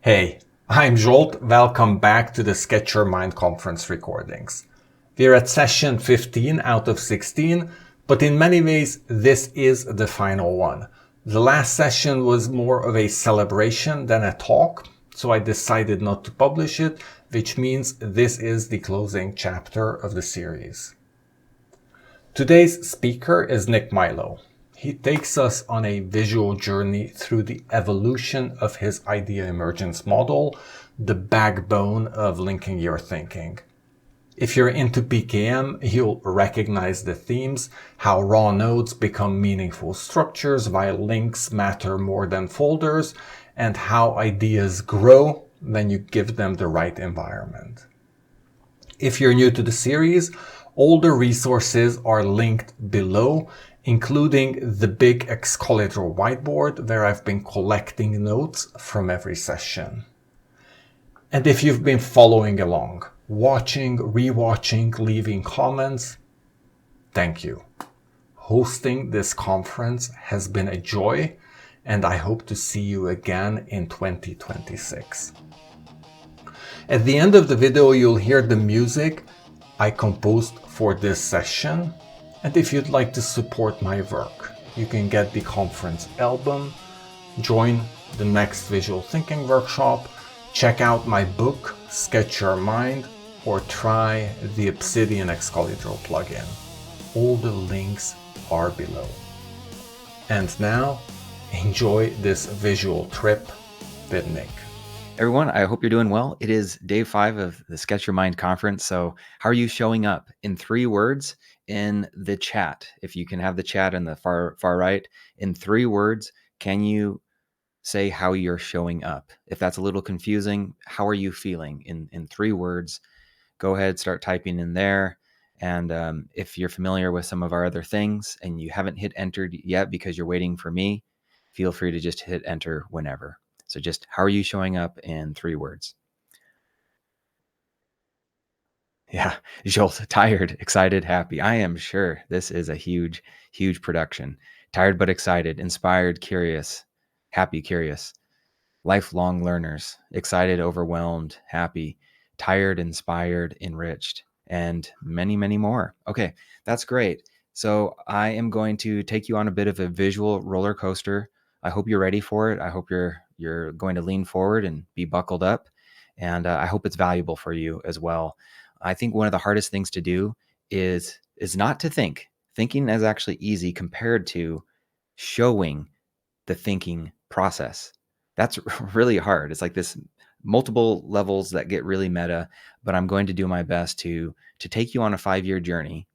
Hey, I'm Zsolt. Welcome back to the Sketch Your Mind conference recordings. We're at session 15 out of 16, but in many ways, this is the final one. The last session was more of a celebration than a talk, so I decided not to publish it, which means this is the closing chapter of the series. Today's speaker is Nick Milo. He takes us on a visual journey through the evolution of his idea emergence model, the backbone of linking your thinking. If you're into PKM, you'll recognize the themes, how raw nodes become meaningful structures while links matter more than folders, and how ideas grow when you give them the right environment. If you're new to the series, all the resources are linked below, including the big Excalidraw whiteboard where I've been collecting notes from every session. And if you've been following along, watching, rewatching, leaving comments, thank you. Hosting this conference has been a joy, and I hope to see you again in 2026. At the end of the video, you'll hear the music I composed for this session. And if you'd like to support my work, you can get the conference album, join the next visual thinking workshop, check out my book, Sketch Your Mind, or try the Obsidian Excalidraw plugin. All the links are below. And now, enjoy this visual trip with Nick. Everyone, I hope you're doing well. It is day 5 of the Sketch Your Mind conference. So how are you showing up? In 3 words in the chat. If you can have the chat in the far right, in 3 words, can you say how you're showing up? If that's a little confusing, how are you feeling? In 3 words, go ahead, start typing in there. And if you're familiar with some of our other things and you haven't hit enter yet because you're waiting for me, feel free to just hit enter whenever. So just how are you showing up in 3 words? Yeah, Zsolt, tired, excited, happy. I am sure this is a huge, huge production. Tired but excited, inspired, curious, happy, curious. Lifelong learners, excited, overwhelmed, happy, tired, inspired, enriched, and many, many more. Okay, that's great. So I am going to take you on a bit of a visual roller coaster. I hope you're ready for it. I hope you're going to lean forward and be buckled up. And I hope it's valuable for you as well. I think one of the hardest things to do is not to think. Thinking is actually easy compared to showing the thinking process. That's really hard. It's like this multiple levels that get really meta, but I'm going to do my best to take you on a 5-year journey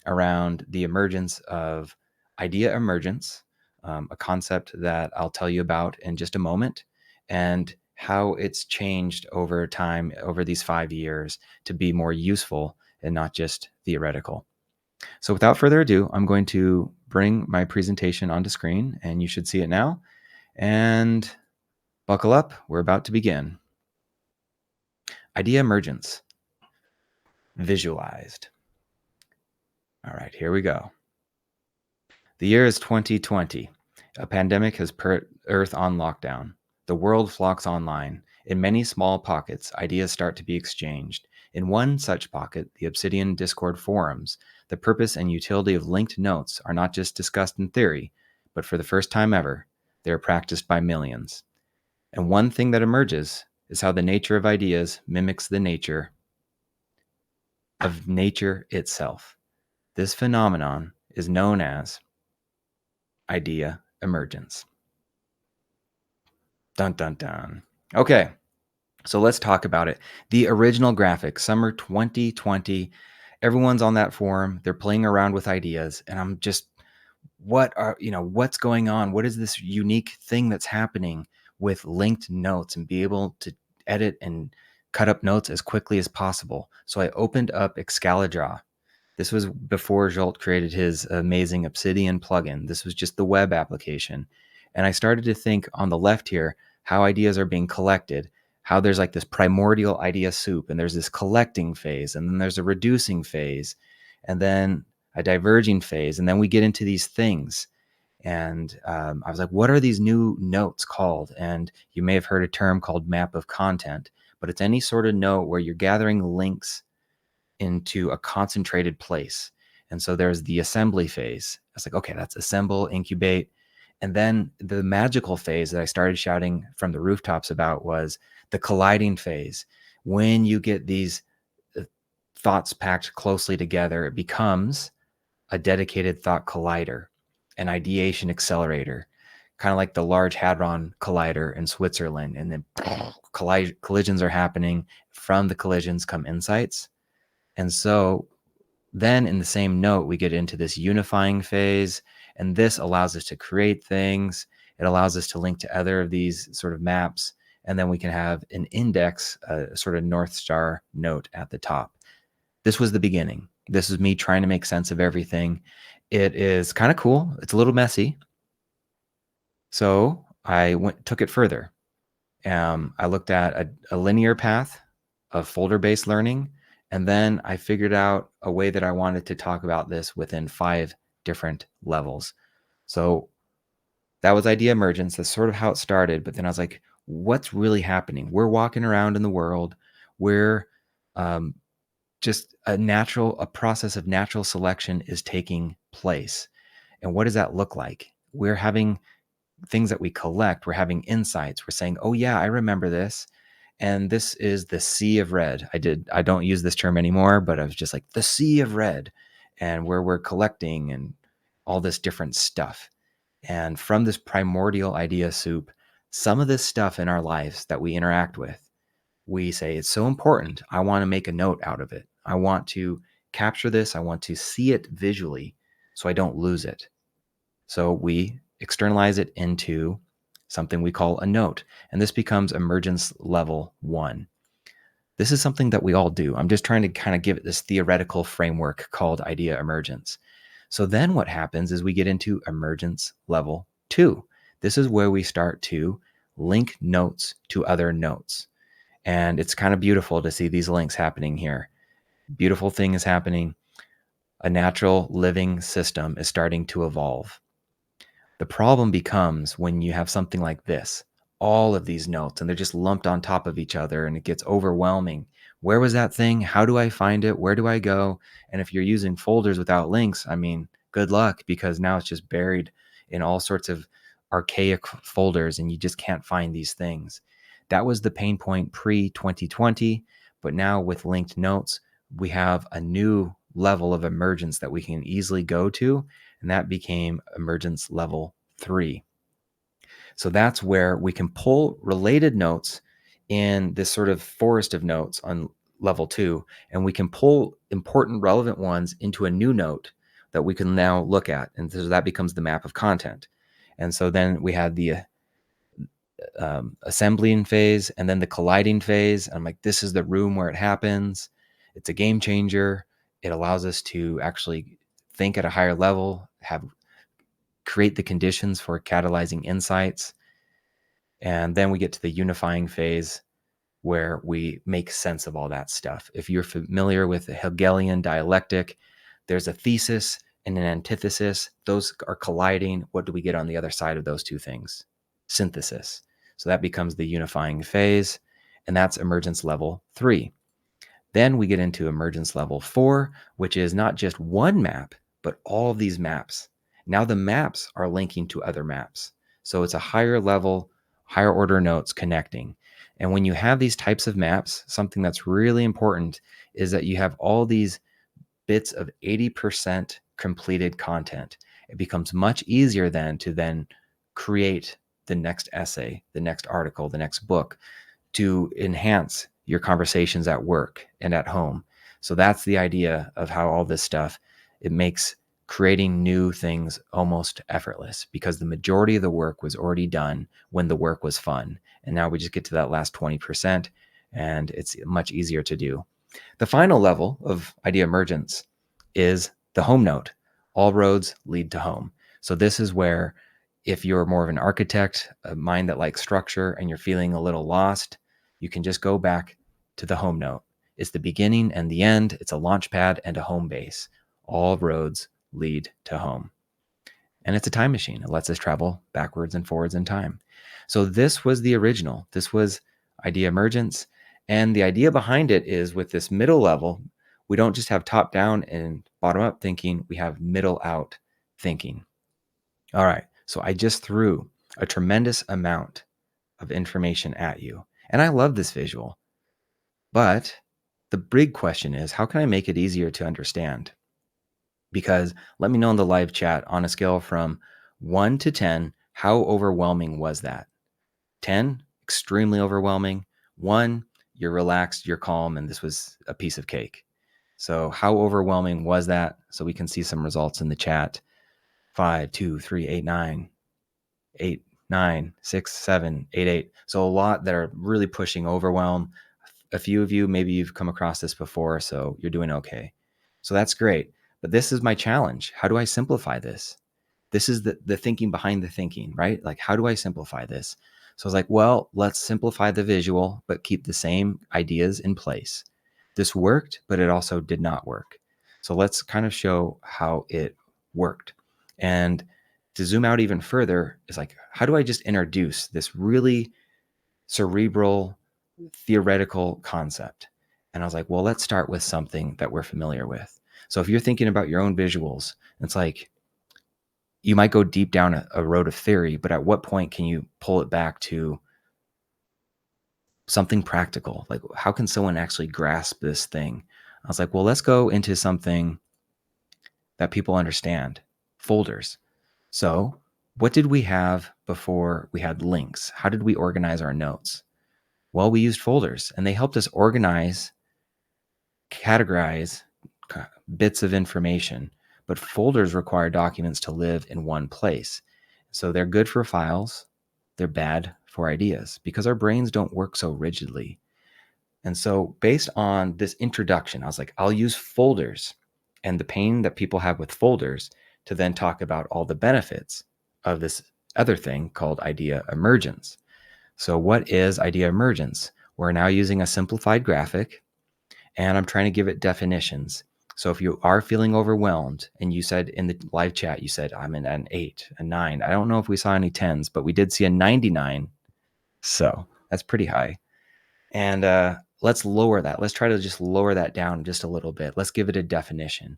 around the emergence of idea emergence, a concept that I'll tell you about in just a moment, and how it's changed over time, over these 5 years, to be more useful and not just theoretical. So without further ado, I'm going to bring my presentation onto screen, and you should see it now. And buckle up, we're about to begin. Idea emergence, visualized. All right, here we go. The year is 2020. A pandemic has put Earth on lockdown. The world flocks online. In many small pockets, ideas start to be exchanged. In one such pocket, the Obsidian Discord forums, the purpose and utility of linked notes are not just discussed in theory, but for the first time ever, they are practiced by millions. And one thing that emerges is how the nature of ideas mimics the nature of nature itself. This phenomenon is known as idea emergence. Dun, dun, dun. Okay, so let's talk about it. The original graphic, summer 2020, everyone's on that forum. They're playing around with ideas, and I'm just, what's going on? What is this unique thing that's happening with linked notes and be able to edit and cut up notes as quickly as possible? So I opened up Excalidraw. This was before Zsolt created his amazing Obsidian plugin. This was just the web application. And I started to think on the left here, how ideas are being collected, how there's like this primordial idea soup, and there's this collecting phase, and then there's a reducing phase, and then a diverging phase, and then we get into these things. And I was like, what are these new notes called? And you may have heard a term called map of content, but it's any sort of note where you're gathering links into a concentrated place. And so there's the assembly phase. It's like, okay, that's assemble, incubate. And then the magical phase that I started shouting from the rooftops about was the colliding phase. When you get these thoughts packed closely together, it becomes a dedicated thought collider, an ideation accelerator, kind of like the Large Hadron Collider in Switzerland. And then collisions are happening. From the collisions come insights. And so then in the same note, we get into this unifying phase. And this allows us to create things. It allows us to link to other of these sort of maps. And then we can have an index, a sort of North Star note at the top. This was the beginning. This is me trying to make sense of everything. It is kind of cool. It's a little messy. So I took it further. I looked at a linear path of folder-based learning. And then I figured out a way that I wanted to talk about this within 5 different levels. So that was idea emergence. That's sort of how it started. But then I was like, what's really happening? We're walking around in the world. We're just a process of natural selection is taking place. And what does that look like? We're having things that we collect. We're having insights. We're saying, oh yeah, I remember this. And this is the sea of red. I don't use this term anymore, but I was just like the sea of red, and where we're collecting and all this different stuff. And from this primordial idea soup, some of this stuff in our lives that we interact with, we say it's so important. I want to make a note out of it. I want to capture this. I want to see it visually so I don't lose it. So we externalize it into something we call a note. And this becomes emergence level 1. This is something that we all do. I'm just trying to kind of give it this theoretical framework called idea emergence. So then what happens is we get into emergence level 2. This is where we start to link notes to other notes. And it's kind of beautiful to see these links happening here. Beautiful thing is happening. A natural living system is starting to evolve. The problem becomes when you have something like this, all of these notes, and they're just lumped on top of each other, and it gets overwhelming. Where was that thing? How do I find it? Where do I go? And if you're using folders without links, I mean, good luck, because now it's just buried in all sorts of archaic folders, and you just can't find these things. That was the pain point pre-2020, but now with linked notes, we have a new level of emergence that we can easily go to, and that became emergence level 3. So that's where we can pull related notes in this sort of forest of notes on level 2, and we can pull important relevant ones into a new note that we can now look at, and so that becomes the map of content. And so then we had the assembling phase and then the colliding phase. I'm like, this is the room where it happens. It's a game changer. It allows us to actually think at a higher level, create the conditions for catalyzing insights. And then we get to the unifying phase where we make sense of all that stuff. If you're familiar with the Hegelian dialectic, there's a thesis and an antithesis. Those are colliding. What do we get on the other side of those two things? Synthesis. So that becomes the unifying phase, and that's emergence level 3. Then we get into emergence level 4, which is not just one map, but all of these maps. Now the maps are linking to other maps. So it's a higher level, higher order notes connecting. And when you have these types of maps, something that's really important is that you have all these bits of 80% completed content. It becomes much easier then to create the next essay, the next article, the next book to enhance your conversations at work and at home. So that's the idea of how all this stuff, it makes creating new things almost effortless, because the majority of the work was already done when the work was fun. And now we just get to that last 20%, and it's much easier to do. The final level of idea emergence is the home note. All roads lead to home. So this is where, if you're more of an architect, a mind that likes structure, and you're feeling a little lost, you can just go back to the home note. It's the beginning and the end. It's a launch pad and a home base. All roads lead to home. And it's a time machine. It lets us travel backwards and forwards in time. So this was the original. This was idea emergence. And the idea behind it is with this middle level, we don't just have top down and bottom up thinking, we have middle out thinking. All right. So I just threw a tremendous amount of information at you. And I love this visual. But the big question is, how can I make it easier to understand? Because let me know in the live chat on a scale from 1 to 10, how overwhelming was that? 10, extremely overwhelming. 1, you're relaxed, you're calm, and this was a piece of cake. So how overwhelming was that? So we can see some results in the chat. 5, 2, 3, 8, 9, 8, 9, 6, 7, 8, 8. So a lot that are really pushing overwhelm. A few of you, maybe you've come across this before, so you're doing okay. So that's great. But this is my challenge. How do I simplify this? This is the thinking behind the thinking, right? Like, how do I simplify this? So I was like, well, let's simplify the visual, but keep the same ideas in place. This worked, but it also did not work. So let's kind of show how it worked. And to zoom out even further is like, how do I just introduce this really cerebral, theoretical concept? And I was like, well, let's start with something that we're familiar with. So if you're thinking about your own visuals, it's like you might go deep down a road of theory, but at what point can you pull it back to something practical? Like, how can someone actually grasp this thing? I was like, well, let's go into something that people understand, folders. So what did we have before we had links? How did we organize our notes? Well, we used folders, and they helped us organize, categorize bits of information. But folders require documents to live in one place. So they're good for files. They're bad for ideas because our brains don't work so rigidly. And so based on this introduction, I was like, I'll use folders and the pain that people have with folders to then talk about all the benefits of this other thing called idea emergence. So what is idea emergence? We're now using a simplified graphic, and I'm trying to give it definitions. So if you are feeling overwhelmed, and you said in the live chat, you said, I'm in an 8, a 9. I don't know if we saw any 10s, but we did see a 99. So that's pretty high. And let's lower that. Let's try to just lower that down just a little bit. Let's give it a definition.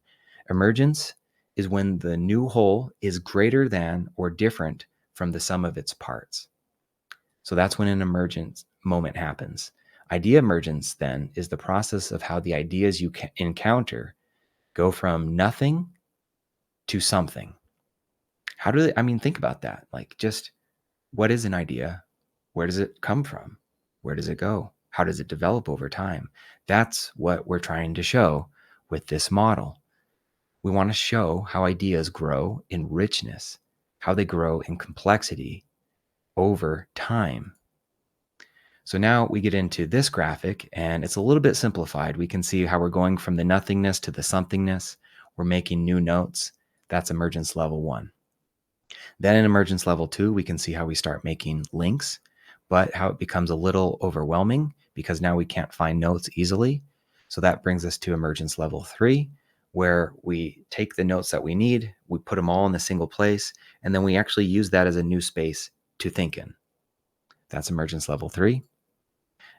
Emergence is when the new whole is greater than or different from the sum of its parts. So that's when an emergence moment happens. Idea emergence then is the process of how the ideas you encounter go from nothing to something. How do they, I mean, think about that. Like, just what is an idea? Where does it come from? Where does it go? How does it develop over time? That's what we're trying to show with this model. We want to show how ideas grow in richness, how they grow in complexity over time. So now we get into this graphic, and it's a little bit simplified. We can see how we're going from the nothingness to the somethingness. We're making new notes. That's emergence level 1. Then in emergence level 2, we can see how we start making links, but how it becomes a little overwhelming because now we can't find notes easily. So that brings us to emergence level 3, where we take the notes that we need, we put them all in a single place, and then we actually use that as a new space to think in. That's emergence level 3.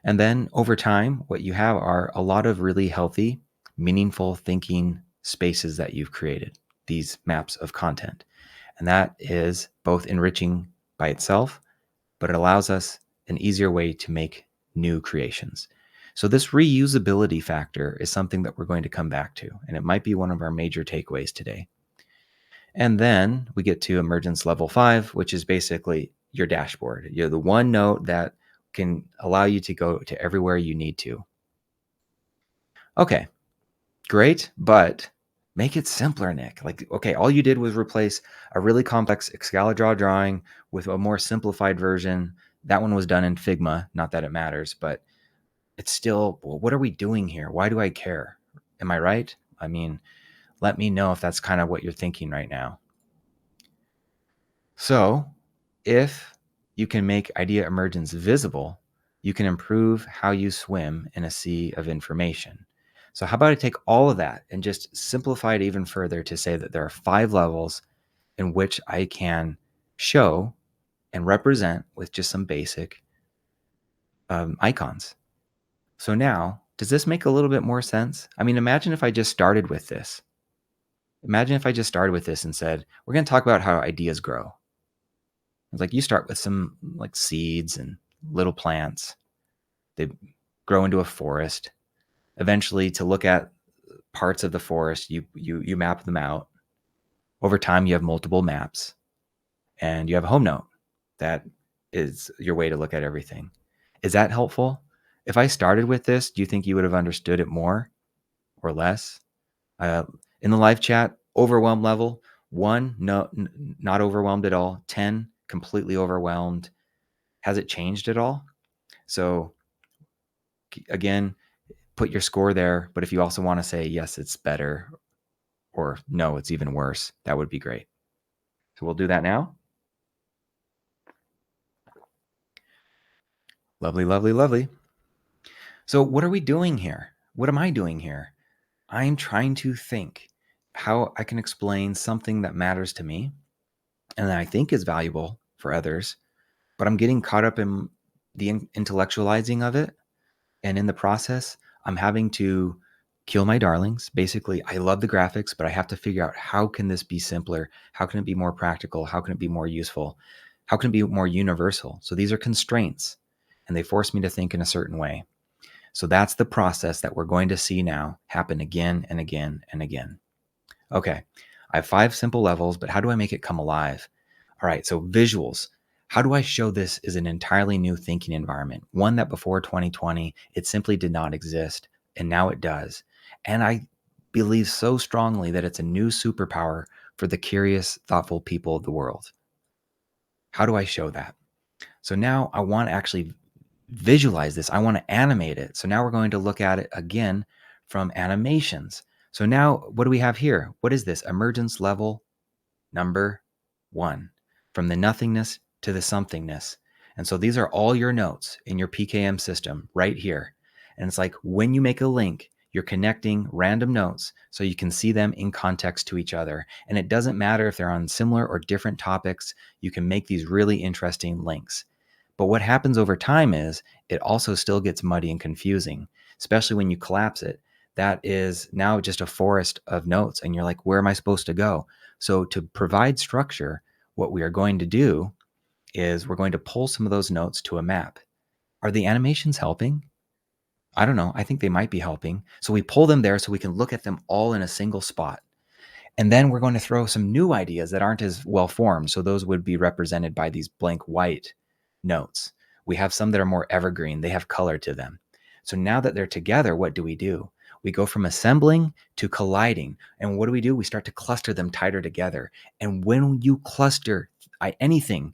And then over time, what you have are a lot of really healthy, meaningful thinking spaces that you've created, these maps of content. And that is both enriching by itself, but it allows us an easier way to make new creations. So this reusability factor is something that we're going to come back to, and it might be one of our major takeaways today. And then we get to emergence level 5, which is basically your dashboard. You're the one note that can allow you to go to everywhere you need to. Okay, great, but make it simpler, Nick. Like, okay, all you did was replace a really complex Excalidraw drawing with a more simplified version. That one was done in Figma. Not that it matters, but it's still, well, what are we doing here? Why do I care? Am I right? I mean, let me know if that's kind of what you're thinking right now. So if you can make idea emergence visible, you can improve how you swim in a sea of information. So how about I take all of that and just simplify it even further to say that there are 5 levels in which I can show and represent with just some basic icons. So now, does this make a little bit more sense? I mean, imagine if I just started with this. Imagine if I just started with this and said, we're going to talk about how ideas grow. It's like you start with some like seeds and little plants. They grow into a forest. Eventually, to look at parts of the forest, you map them out. Over time, you have multiple maps, and you have a home note. That is your way to look at everything. Is that helpful? If I started with this, do you think you would have understood it more or less? In the live chat, overwhelmed level, 1, no, not overwhelmed at all. 10, completely overwhelmed. Has it changed at all? So again, put your score there. But if you also want to say, yes, it's better, or no, it's even worse, that would be great. So we'll do that now. Lovely, lovely, lovely. So what are we doing here? What am I doing here? I'm trying to think how I can explain something that matters to me and that I think is valuable for others, but I'm getting caught up in the intellectualizing of it. And in the process, I'm having to kill my darlings. Basically, I love the graphics, but I have to figure out how can this be simpler? How can it be more practical? How can it be more useful? How can it be more universal? So these are constraints, and they force me to think in a certain way. So that's the process that we're going to see now happen again and again and again. Okay, I have 5 simple levels, but how do I make it come alive? All right, so visuals. How do I show this is an entirely new thinking environment? One that before 2020, it simply did not exist, and now it does. And I believe so strongly that it's a new superpower for the curious, thoughtful people of the world. How do I show that? So now I want to actually visualize this. I want to animate it. So now we're going to look at it again from animations. So now what do we have here? What is this? Emergence level number 1, from the nothingness to the somethingness. And so these are all your notes in your PKM system right here. And it's like when you make a link, you're connecting random notes so you can see them in context to each other. And it doesn't matter if they're on similar or different topics, you can make these really interesting links. But what happens over time is it also still gets muddy and confusing, especially when you collapse it. That is now just a forest of notes, and you're like, where am I supposed to go? So to provide structure, what we are going to do is we're going to pull some of those notes to a map. Are the animations helping? I don't know. I think they might be helping. So we pull them there so we can look at them all in a single spot. And then we're going to throw some new ideas that aren't as well formed. So those would be represented by these blank white notes. We have some that are more evergreen. They have color to them. So now that they're together, what do? We go from assembling to colliding. And what do? We start to cluster them tighter together. And when you cluster anything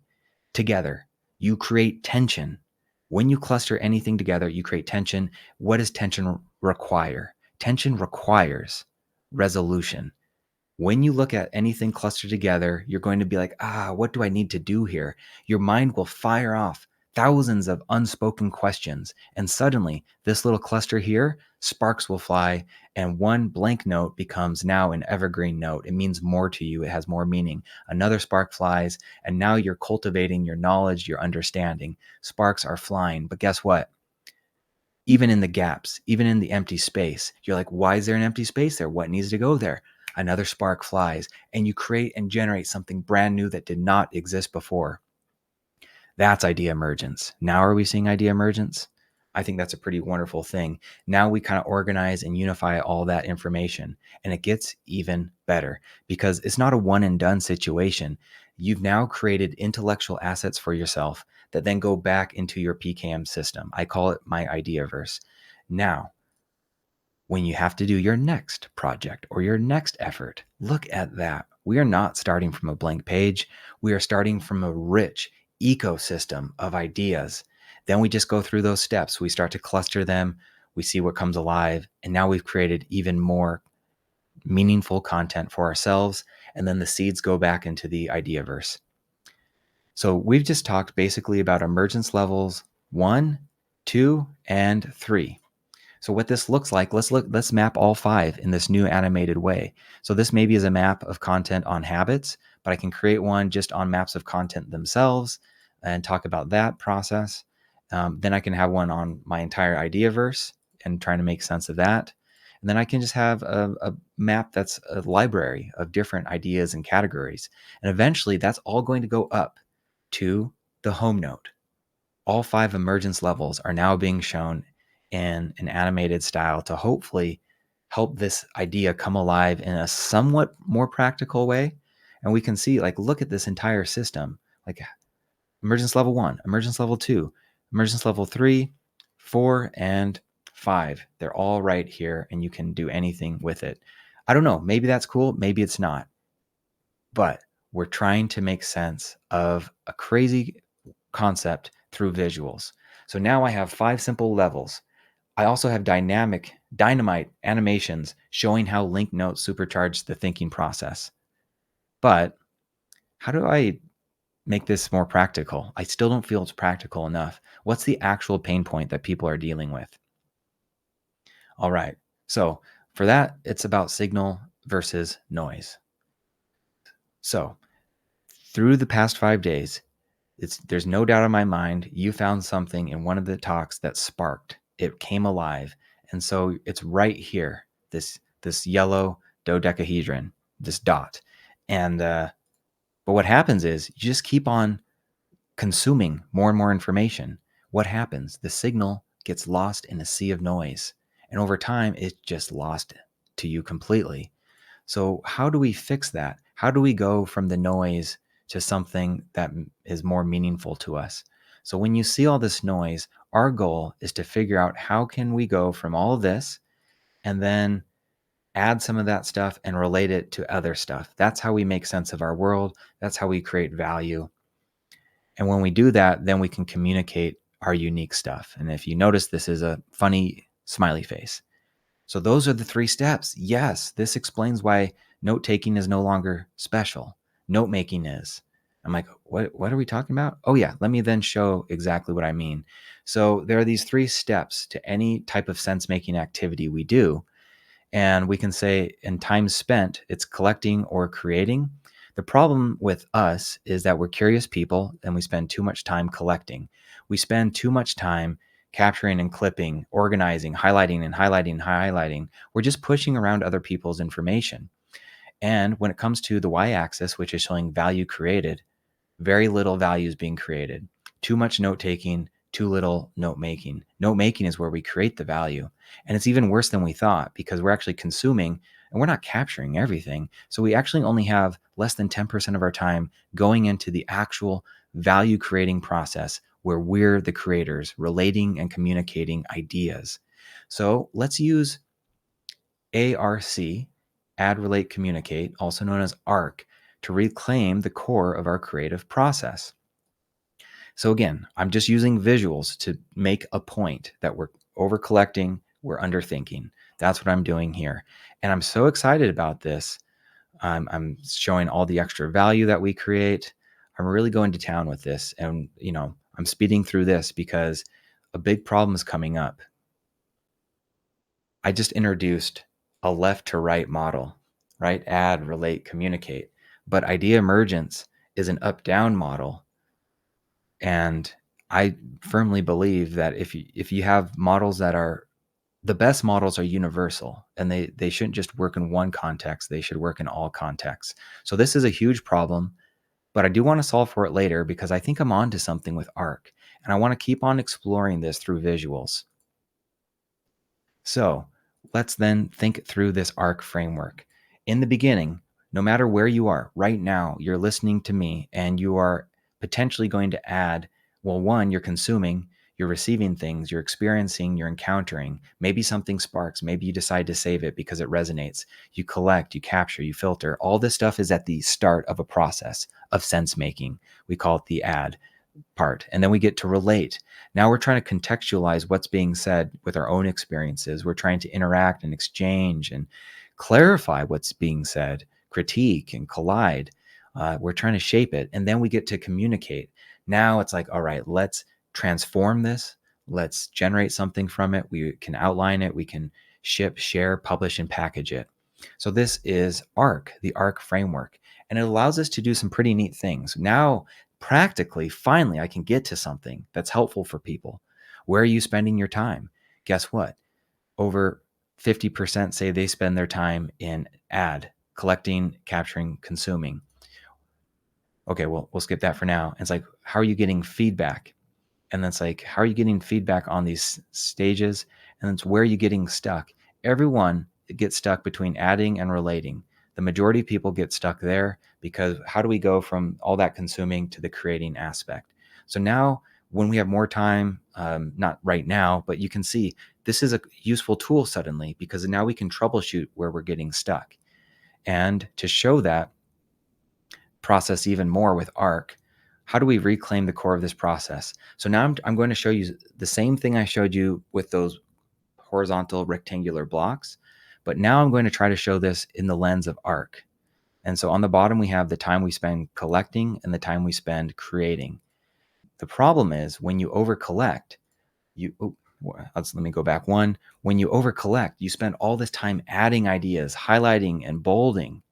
together, you create tension. When you cluster anything together, you create tension. What does tension require? Tension requires resolution. When you look at anything clustered together, you're going to be like, what do I need to do here? Your mind will fire off thousands of unspoken questions. And suddenly, this little cluster here, sparks will fly, and one blank note becomes now an evergreen note. It means more to you. It has more meaning. Another spark flies, and now you're cultivating your knowledge, your understanding. Sparks are flying. But guess what? Even in the gaps, even in the empty space, you're like, why is there an empty space there? What needs to go there? Another spark flies, and you create and generate something brand new that did not exist before. That's idea emergence. Now are we seeing idea emergence? I think that's a pretty wonderful thing. Now we kind of organize and unify all that information, and it gets even better because it's not a one and done situation. You've now created intellectual assets for yourself that then go back into your PKM system. I call it my ideaverse. Now, when you have to do your next project or your next effort, look at that. We are not starting from a blank page. We are starting from a rich ecosystem of ideas. Then we just go through those steps. We start to cluster them. We see what comes alive. And now we've created even more meaningful content for ourselves. And then the seeds go back into the ideaverse. So we've just talked basically about emergence levels 1, 2, and 3. So what this looks like, let's map all 5 in this new animated way. So this maybe is a map of content on habits, but I can create one just on maps of content themselves and talk about that process. Then I can have one on my entire ideaverse and trying to make sense of that. And then I can just have a map that's a library of different ideas and categories. And eventually that's all going to go up to the home node. All 5 emergence levels are now being shown in an animated style to hopefully help this idea come alive in a somewhat more practical way. And we can see, like, look at this entire system, like emergence level 1, emergence level 2, emergence level 3, 4, and 5. They're all right here, and you can do anything with it. I don't know. Maybe that's cool. Maybe it's not. But we're trying to make sense of a crazy concept through visuals. So now I have 5 simple levels. I also have dynamite animations showing how link notes supercharge the thinking process. But how do I make this more practical? I still don't feel it's practical enough. What's the actual pain point that people are dealing with? All right. So for that, it's about signal versus noise. So through the past 5 days, there's no doubt in my mind you found something in one of the talks that sparked. It came alive. And so it's right here, this yellow dodecahedron, this dot. And but what happens is you just keep on consuming more and more information. What happens? The signal gets lost in a sea of noise. And over time, it's just lost to you completely. So how do we fix that? How do we go from the noise to something that is more meaningful to us? So when you see all this noise, our goal is to figure out how can we go from all of this and then add some of that stuff and relate it to other stuff. That's how we make sense of our world. That's how we create value. And when we do that, then we can communicate our unique stuff. And if you notice, this is a funny smiley face. So those are the 3 steps. Yes, this explains why note-taking is no longer special. Note-making is. I'm like, what are we talking about? Oh yeah, let me then show exactly what I mean. So there are these 3 steps to any type of sense-making activity we do. And we can say in time spent, it's collecting or creating. The problem with us is that we're curious people and we spend too much time collecting. We spend too much time capturing and clipping, organizing, highlighting and highlighting and highlighting. We're just pushing around other people's information. And when it comes to the y-axis, which is showing value created, very little value is being created. Too much note taking, too little note making. Note making is where we create the value. And it's even worse than we thought because we're actually consuming and we're not capturing everything. So we actually only have less than 10% of our time going into the actual value creating process where we're the creators, relating and communicating ideas. So let's use ARC, add, relate, communicate, also known as ARC, to reclaim the core of our creative process. So again, I'm just using visuals to make a point that we're over collecting, we're underthinking. That's what I'm doing here. And I'm so excited about this. I'm showing all the extra value that we create. I'm really going to town with this. And, I'm speeding through this because a big problem is coming up. I just introduced a left to right model, right? Add, relate, communicate. But idea emergence is an up-down model. And I firmly believe that if you have models that are the best models are universal and they shouldn't just work in one context, they should work in all contexts. So this is a huge problem, but I do want to solve for it later because I think I'm onto something with ARC and I want to keep on exploring this through visuals. So let's then think through this ARC framework. In the beginning, no matter where you are right now, you're listening to me and you are potentially going to add, well, one, you're consuming, you're receiving things, you're experiencing, you're encountering. Maybe something sparks. Maybe you decide to save it because it resonates. You collect, you capture, you filter. All this stuff is at the start of a process of sense making. We call it the add part. And then we get to relate. Now we're trying to contextualize what's being said with our own experiences. We're trying to interact and exchange and clarify what's being said, critique and collide. We're trying to shape it. And then we get to communicate. Now it's like, all right, let's transform this. Let's generate something from it. We can outline it. We can ship, share, publish, and package it. So this is ARC, the ARC framework, and it allows us to do some pretty neat things. Now, practically, finally, I can get to something that's helpful for people. Where are you spending your time? Guess what? Over 50% say they spend their time in collecting, capturing, consuming. Okay, well, we'll skip that for now. It's like, how are you getting feedback? And then it's like, how are you getting feedback on these stages? And it's where are you getting stuck? Everyone gets stuck between adding and relating. The majority of people get stuck there because how do we go from all that consuming to the creating aspect? So now when we have more time, not right now, but you can see this is a useful tool suddenly because now we can troubleshoot where we're getting stuck. And to show that process even more with ARC, how do we reclaim the core of this process? So now I'm going to show you the same thing I showed you with those horizontal rectangular blocks, but now I'm going to try to show this in the lens of ARC. And so on the bottom, we have the time we spend collecting and the time we spend creating. The problem is when you over collect, let me go back one. When you over collect, you spend all this time adding ideas, highlighting and bolding.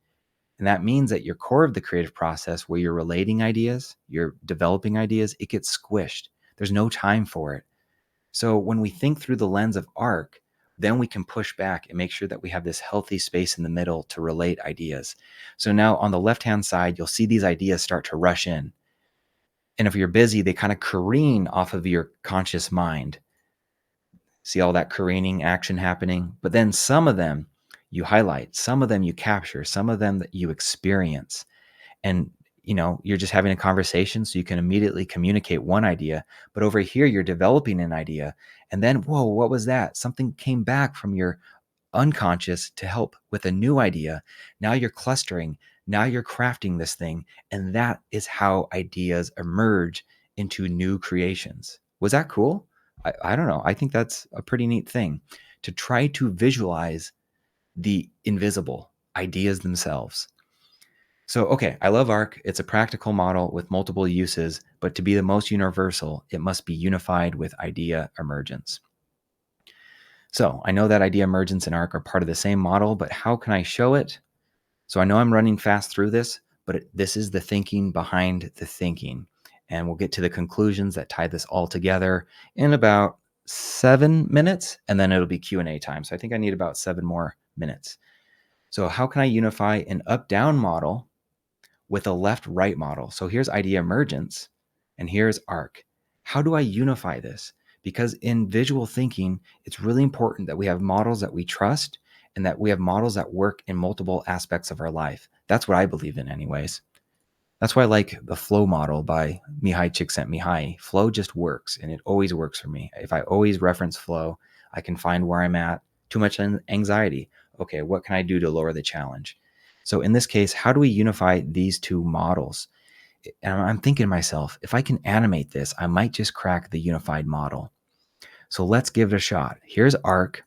And that means that your core of the creative process where you're relating ideas, you're developing ideas, it gets squished. There's no time for it. So when we think through the lens of ARC, then we can push back and make sure that we have this healthy space in the middle to relate ideas. So now on the left-hand side, you'll see these ideas start to rush in. And if you're busy, they kind of careen off of your conscious mind. See all that careening action happening? But then some of them you highlight, some of them you capture, some of them that you experience. And you're just having a conversation so you can immediately communicate one idea, but over here you're developing an idea, and then whoa, what was that? Something came back from your unconscious to help with a new idea. Now you're clustering, now you're crafting this thing, and that is how ideas emerge into new creations. Was that cool? I don't know. I think that's a pretty neat thing to try to visualize the invisible ideas themselves. So, okay, I love ARC. It's a practical model with multiple uses, but to be the most universal, it must be unified with idea emergence. So I know that idea emergence and ARC are part of the same model, but how can I show it? So I know I'm running fast through this, but this is the thinking behind the thinking. And we'll get to the conclusions that tie this all together in about 7 minutes, and then it'll be Q&A time. So I think I need about 7 more minutes. So how can I unify an up-down model with a left-right model? So here's idea emergence, and here's ARC. How do I unify this? Because in visual thinking, it's really important that we have models that we trust and that we have models that work in multiple aspects of our life. That's what I believe in anyways. That's why I like the flow model by Mihai Csikszentmihalyi. Flow just works, and it always works for me. If I always reference flow, I can find where I'm at. Too much anxiety. Okay, what can I do to lower the challenge? So in this case, how do we unify these two models? And I'm thinking to myself, if I can animate this, I might just crack the unified model. So let's give it a shot. Here's ARC,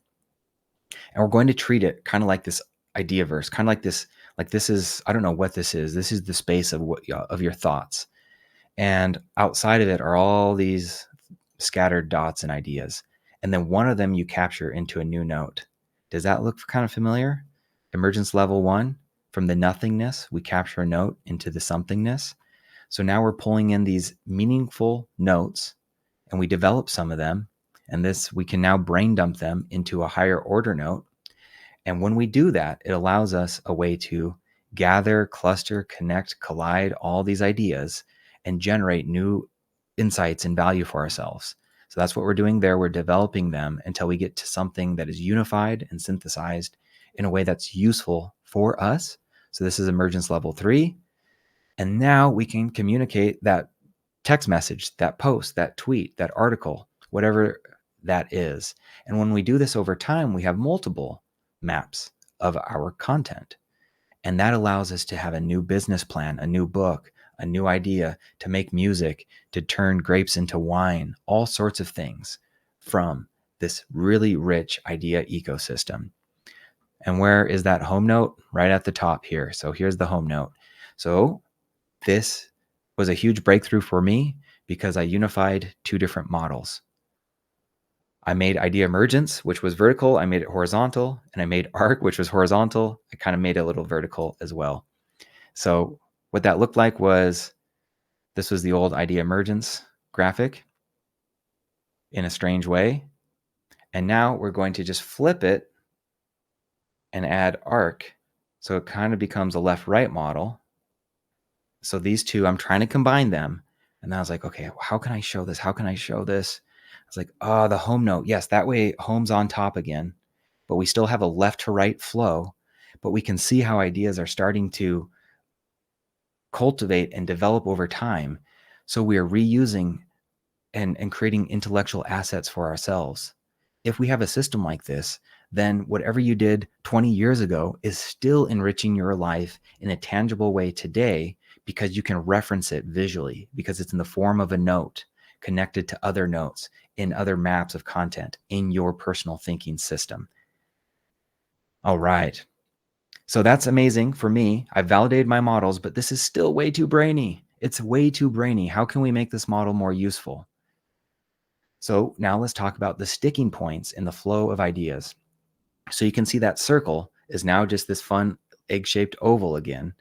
and we're going to treat it kind of like this idea verse, kind of like this is, I don't know what this is. This is the space of your thoughts. And outside of it are all these scattered dots and ideas. And then one of them you capture into a new note. Does that look kind of familiar? Emergence level 1, from the nothingness, we capture a note into the somethingness. So now we're pulling in these meaningful notes and we develop some of them. And this, we can now brain dump them into a higher order note. And when we do that, it allows us a way to gather, cluster, connect, collide all these ideas and generate new insights and value for ourselves. So that's what we're doing there. We're developing them until we get to something that is unified and synthesized in a way that's useful for us. So this is emergence level 3. And now we can communicate that text message, that post, that tweet, that article, whatever that is. And when we do this over time, we have multiple maps of our content. And that allows us to have a new business plan, a new book, a new idea, to make music, to turn grapes into wine, all sorts of things from this really rich idea ecosystem. And where is that home note? Right at the top here. So here's the home note. So this was a huge breakthrough for me because I unified 2 different models. I made idea emergence, which was vertical. I made it horizontal, and I made arc, which was horizontal. I kind of made it a little vertical as well. So what that looked like was, this was the old idea emergence graphic in a strange way. And now we're going to just flip it and add arc. So it kind of becomes a left-right model. So these two, I'm trying to combine them. And I was like, okay, how can I show this? How can I show this? I was like, oh, the home note. Yes, that way home's on top again, but we still have a left to right flow, but we can see how ideas are starting to cultivate and develop over time. So we are reusing and creating intellectual assets for ourselves. If we have a system like this, then whatever you did 20 years ago is still enriching your life in a tangible way today, because you can reference it visually, because it's in the form of a note connected to other notes in other maps of content in your personal thinking system. All right. So that's amazing for me. I've validated my models, but this is still way too brainy. It's way too brainy. How can we make this model more useful? So now let's talk about the sticking points in the flow of ideas. So you can see that circle is now just this fun egg-shaped oval again.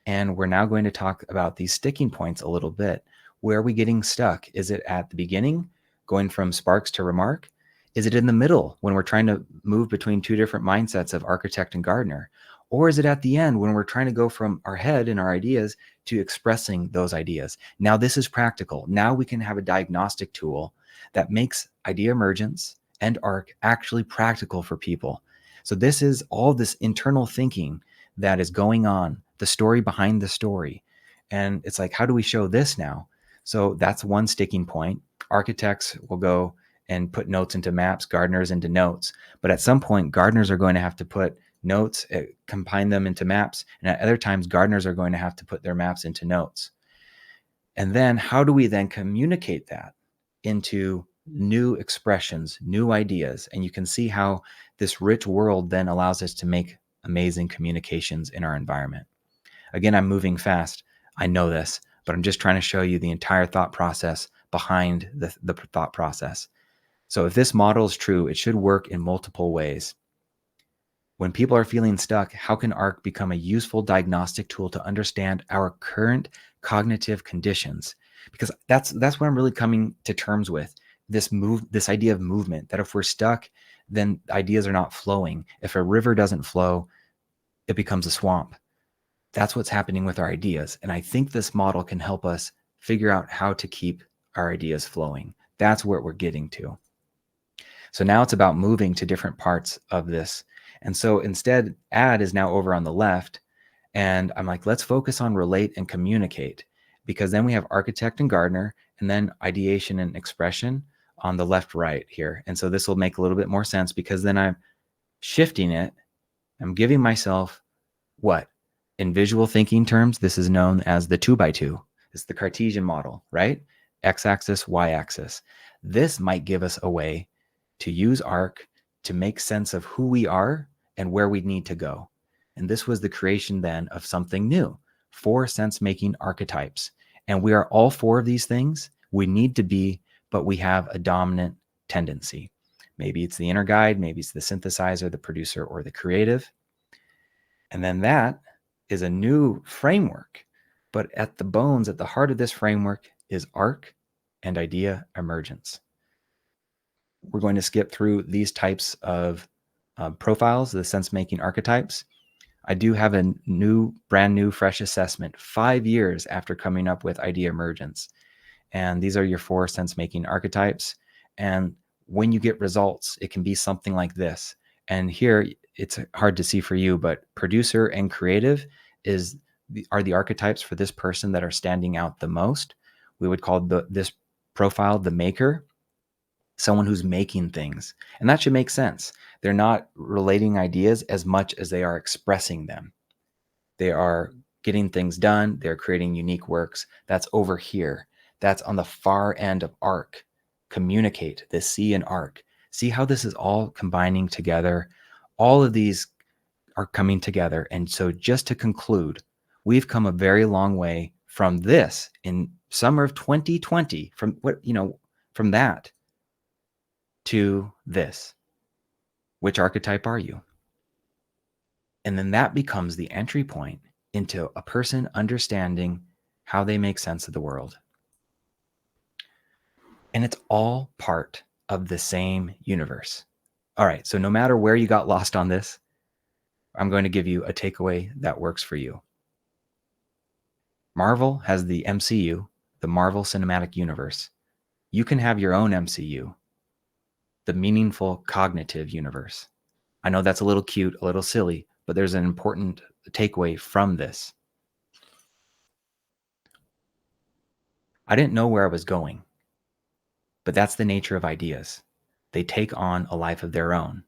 And we're now going to talk about these sticking points a little bit. Where are we getting stuck? Is it at the beginning, going from sparks to remark? Is it in the middle when we're trying to move between two different mindsets of architect and gardener? Or is it at the end when we're trying to go from our head and our ideas to expressing those ideas? Now this is practical. Now we can have a diagnostic tool that makes idea emergence and arc actually practical for people. So this is all this internal thinking that is going on, the story behind the story. And it's like, how do we show this now? So that's one sticking point. Architects will go and put notes into maps, gardeners into notes. But at some point, gardeners are going to have to put notes, combine them into maps. And at other times, gardeners are going to have to put their maps into notes. And then how do we then communicate that into new expressions, new ideas? And you can see how this rich world then allows us to make amazing communications in our environment. Again, I'm moving fast. I know this, but I'm just trying to show you the entire thought process behind the thought process. So if this model is true, it should work in multiple ways. When people are feeling stuck, how can ARC become a useful diagnostic tool to understand our current cognitive conditions? Because that's what I'm really coming to terms with, this idea of movement, that if we're stuck, then ideas are not flowing. If a river doesn't flow, it becomes a swamp. That's what's happening with our ideas. And I think this model can help us figure out how to keep our ideas flowing. That's where we're getting to. So now it's about moving to different parts of this. And so instead, add is now over on the left. And I'm like, let's focus on relate and communicate, because then we have architect and gardener, and then ideation and expression on the left, right here. And so this will make a little bit more sense, because then I'm shifting it. I'm giving myself what? In visual thinking terms, this is known as the 2x2. It's the Cartesian model, right? X-axis, Y-axis. This might give us a way to use ARC to make sense of who we are and where we need to go. And this was the creation then of something new, 4 sense-making archetypes. And we are all 4 of these things. We need to be, but we have a dominant tendency. Maybe it's the inner guide, maybe it's the synthesizer, the producer, or the creative. And then that is a new framework. But at the bones, at the heart of this framework is ARC and idea emergence. We're going to skip through these types of profiles, the sense-making archetypes. I do have a brand new, fresh assessment 5 years after coming up with idea emergence. And these are your 4 sense-making archetypes. And when you get results, it can be something like this. And here, it's hard to see for you, but producer and creative are the archetypes for this person that are standing out the most. We would call this profile the maker, someone who's making things. And that should make sense. They're not relating ideas as much as they are expressing them. They are getting things done. They're creating unique works. That's over here. That's on the far end of ARC. Communicate, the C in ARC. See how this is all combining together. All of these are coming together. And so just to conclude, we've come a very long way from this in summer of 2020, from that to this. Which archetype are you? And then that becomes the entry point into a person understanding how they make sense of the world. And it's all part of the same universe. All right, so no matter where you got lost on this, I'm going to give you a takeaway that works for you. Marvel has the MCU, the Marvel Cinematic Universe. You can have your own MCU, the Meaningful Cognitive Universe. I know that's a little cute, a little silly, but there's an important takeaway from this. I didn't know where I was going, but that's the nature of ideas. They take on a life of their own.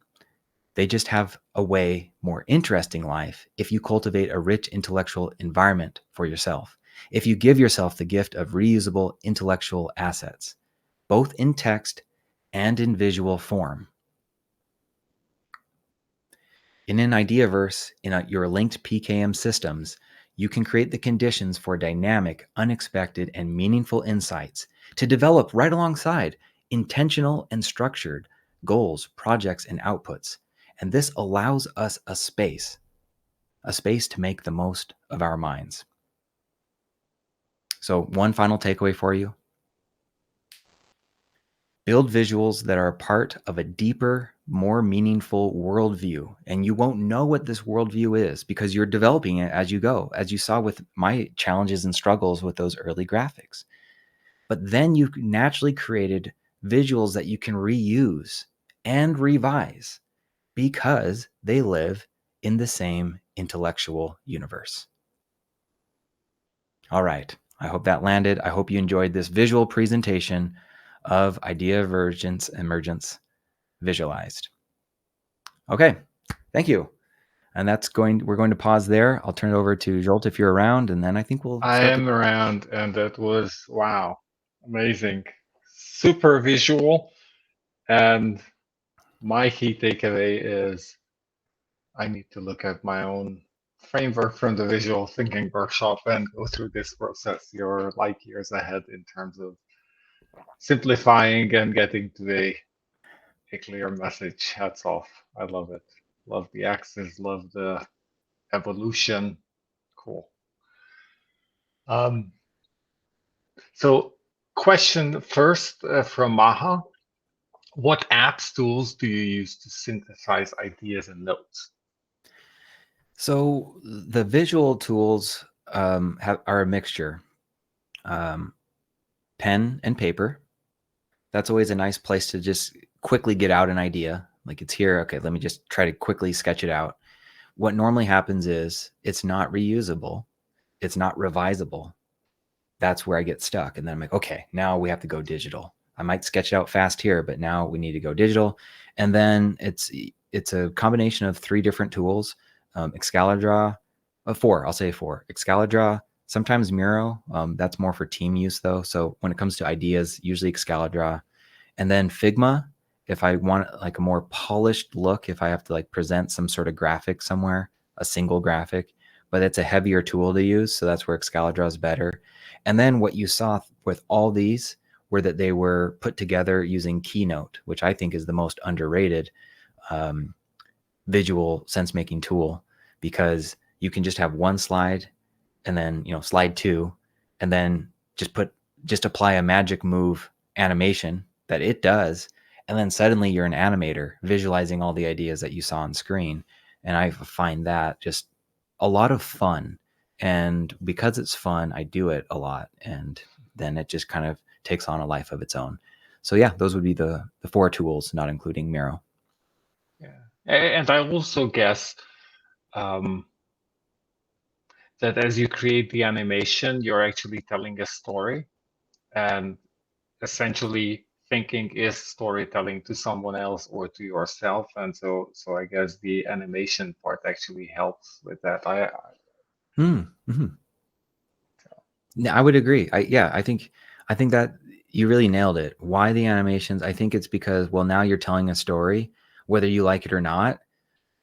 They just have a way more interesting life if you cultivate a rich intellectual environment for yourself. If you give yourself the gift of reusable intellectual assets, both in text and in visual form. In an Ideaverse, in your linked PKM systems, you can create the conditions for dynamic, unexpected, and meaningful insights to develop right alongside intentional and structured goals, projects, and outputs. And this allows us a space to make the most of our minds. So one final takeaway for you. Build visuals that are part of a deeper, more meaningful worldview. And you won't know what this worldview is because you're developing it as you go, as you saw with my challenges and struggles with those early graphics. But then you naturally created visuals that you can reuse and revise because they live in the same intellectual universe. All right. I hope that landed. I hope you enjoyed this visual presentation of Emergence visualized. Okay. Thank you. And we're going to pause there. I'll turn it over to Zsolt if you're around, and then I think we'll I start. am around, and that was, wow, amazing. Super visual. And my key takeaway is I need to look at my own framework from the visual thinking workshop and go through this process. You're light years ahead in terms of simplifying and getting to a clear message. Hats off. I love it. Love the axis, love the evolution. Cool. So question first from Maha. What apps tools do you use to synthesize ideas and notes? So the visual tools are a mixture. Pen and paper. That's always a nice place to just quickly get out an idea. Like it's here. Okay, let me just try to quickly sketch it out. What normally happens is it's not reusable. It's not revisable. That's where I get stuck. And then I'm like, okay, now we have to go digital. I might sketch it out fast here, but now we need to go digital. And then it's a combination of 3 different tools. Excalidraw, 4, I'll say 4. Excalidraw, sometimes Miro. That's more for team use though. So when it comes to ideas, usually Excalidraw. And then Figma, if I want like a more polished look, if I have to like present some sort of graphic somewhere, a single graphic, but it's a heavier tool to use. So that's where Excalidraw is better. And then what you saw with all these were that they were put together using Keynote, which I think is the most underrated visual sense-making tool, because you can just have one slide and then, slide 2, and then just apply a magic move animation that it does. And then suddenly you're an animator visualizing all the ideas that you saw on screen. And I find that just a lot of fun. And because it's fun, I do it a lot. And then it just kind of takes on a life of its own. So yeah, those would be the 4 tools, not including Miro. Yeah. And I also guess that as you create the animation, you're actually telling a story, and essentially thinking is storytelling to someone else or to yourself. And so I guess the animation part actually helps with that. I would agree. I think that you really nailed it. Why the animations? I think it's because, well, now you're telling a story, whether you like it or not.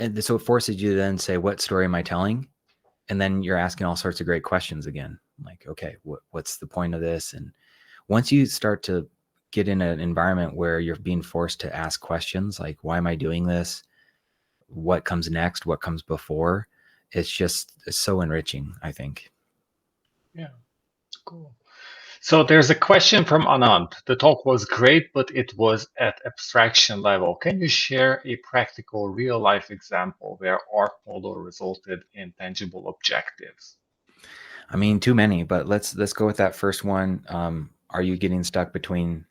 And so it forces you to then say, what story am I telling? And then you're asking all sorts of great questions again. Like, okay, what's the point of this? And once you start to get in an environment where you're being forced to ask questions like, why am I doing this? What comes next? What comes before? It's so enriching, I think. Yeah, cool. So there's a question from Anand. The talk was great, but it was at abstraction level. Can you share a practical real life example where arc model resulted in tangible objectives? I mean, too many, but let's go with that first one. Are you getting stuck between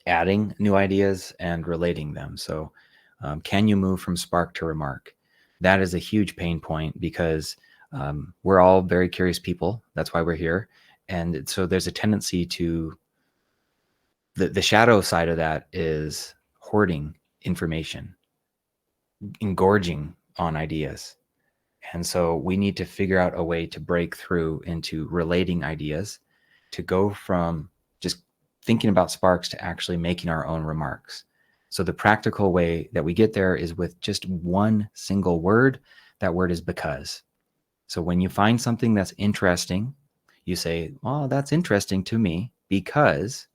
adding new ideas and relating them? So can you move from spark to remark? That is a huge pain point because we're all very curious people. That's why we're here. And so there's a tendency to, the shadow side of that is hoarding information, engorging on ideas. And so we need to figure out a way to break through into relating ideas, to go from just thinking about sparks to actually making our own remarks. So the practical way that we get there is with just one single word. That word is because. So when you find something that's interesting, you say, well, that's interesting to me because,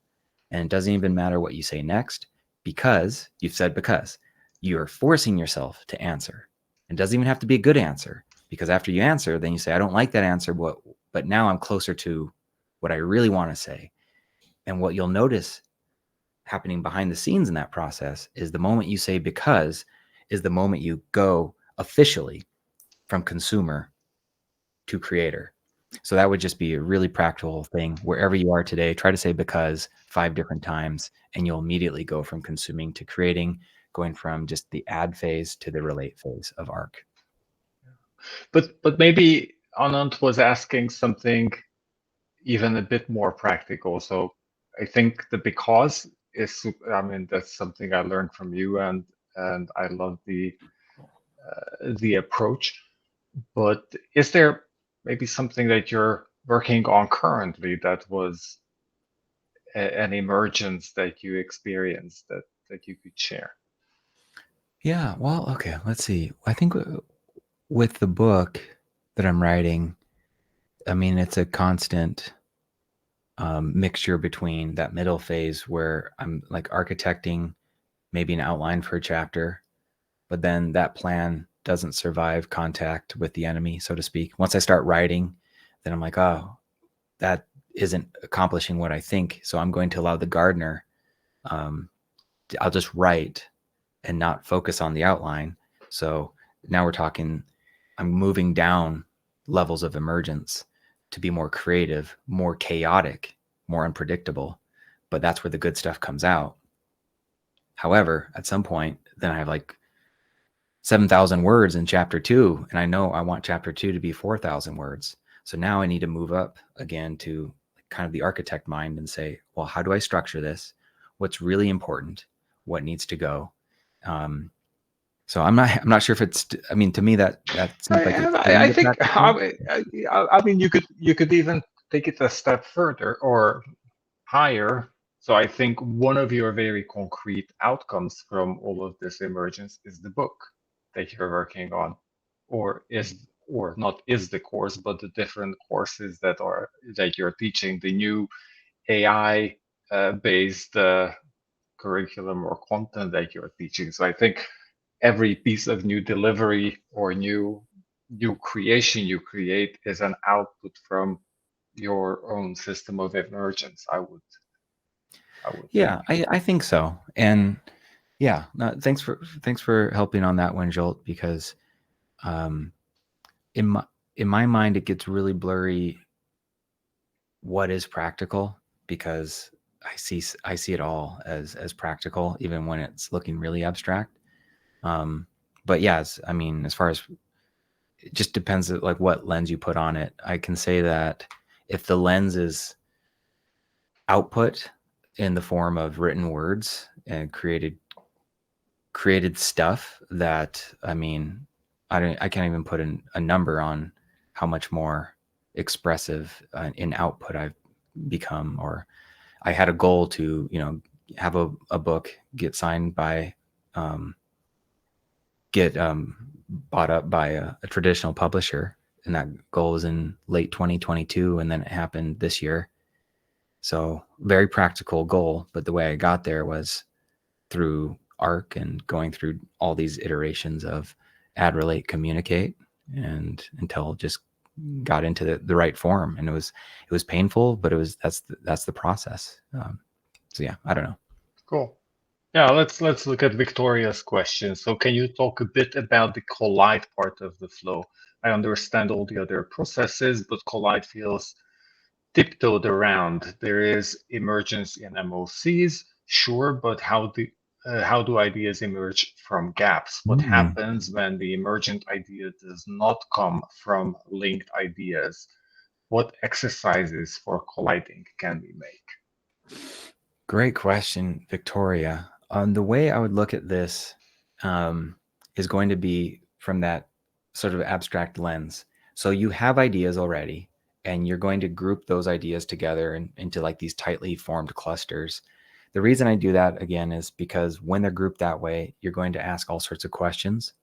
and it doesn't even matter what you say next, because you've said because. You're forcing yourself to answer. It doesn't even have to be a good answer, because after you answer, then you say, I don't like that answer, but now I'm closer to what I really want to say. And what you'll notice happening behind the scenes in that process is the moment you say because is the moment you go officially from consumer to creator. So that would just be a really practical thing. Wherever you are today, try to say because 5 different times, and you'll immediately go from consuming to creating, going from just the add phase to the relate phase of ARC. But maybe Anand was asking something even a bit more practical. So I think the because is, I mean, that's something I learned from you, and I love the approach. But is there maybe something that you're working on currently that was an emergence that you experienced that you could share? Yeah, well, okay, let's see. I think with the book that I'm writing, I mean, it's a constant mixture between that middle phase where I'm like architecting maybe an outline for a chapter, but then that plan doesn't survive contact with the enemy, so to speak. Once I start writing, then I'm like, oh, that isn't accomplishing what I think. So I'm going to allow the gardener, I'll just write and not focus on the outline. So now we're talking, I'm moving down levels of emergence to be more creative, more chaotic, more unpredictable. But that's where the good stuff comes out. However, at some point, then I have like 7,000 words in chapter 2, and I know I want chapter 2 to be 4,000 words. So now I need to move up again to kind of the architect mind and say, well, how do I structure this? What's really important? What needs to go? So I'm not sure if it's, I mean, to me that seems like it's I think practical. I mean you could even take it a step further or higher. So I think one of your very concrete outcomes from all of this emergence is the book that you're working on, or not is the course, but the different courses that you're teaching, the new AI based curriculum or content that you're teaching. So I think every piece of new delivery or new creation you create is an output from your own system of emergence. I would Yeah, think. I think so. And yeah, no, thanks for helping on that one, Zsolt, because um, in my mind, it gets really blurry what is practical, because I see it all as practical, even when it's looking really abstract. But yes, I mean, as far as, it just depends like what lens you put on it. I can say that if the lens is output in the form of written words and created stuff, that, I mean, I can't even put a number on how much more expressive in output I've become. Or I had a goal to, have a book get signed by, get bought up by a traditional publisher, and that goal was in late 2022, and then it happened this year. So very practical goal, but the way I got there was through Arc and going through all these iterations of add, relate, communicate, and until just got into the right form. And it was painful, but that's the process. So yeah, I don't know. Cool. Yeah, let's look at Victoria's question. So can you talk a bit about the collide part of the flow? I understand all the other processes, but collide feels tiptoed around. There is emergence in MOCs, sure, but how do ideas emerge from gaps? What happens when the emergent idea does not come from linked ideas? What exercises for colliding can we make? Great question, Victoria. The way I would look at this is going to be from that sort of abstract lens. So you have ideas already, and you're going to group those ideas together into like these tightly formed clusters. The reason I do that, again, is because when they're grouped that way, you're going to ask all sorts of questions.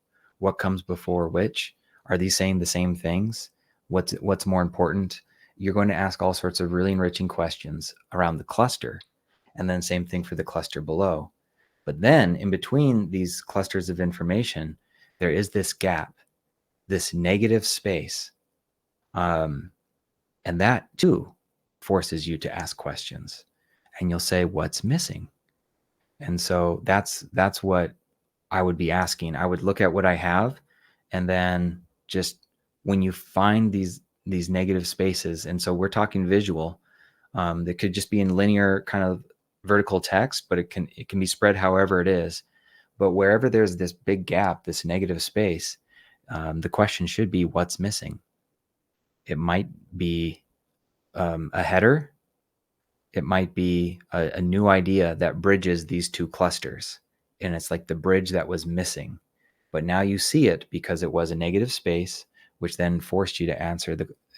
What comes before which? Are these saying the same things? What's more important? You're going to ask all sorts of really enriching questions around the cluster. And then same thing for the cluster below. But then in between these clusters of information, there is this gap, this negative space. And that too forces you to ask questions. And you'll say, what's missing? And so that's what I would be asking. I would look at what I have, and then just when you find these negative spaces, and so we're talking visual, that could just be in linear kind of vertical text, but it can be spread however it is. But wherever there's this big gap, this negative space, the question should be, what's missing? It might be a header. It might be a new idea that bridges these two clusters. And it's like the bridge that was missing. But now you see it because it was a negative space, which then forced you to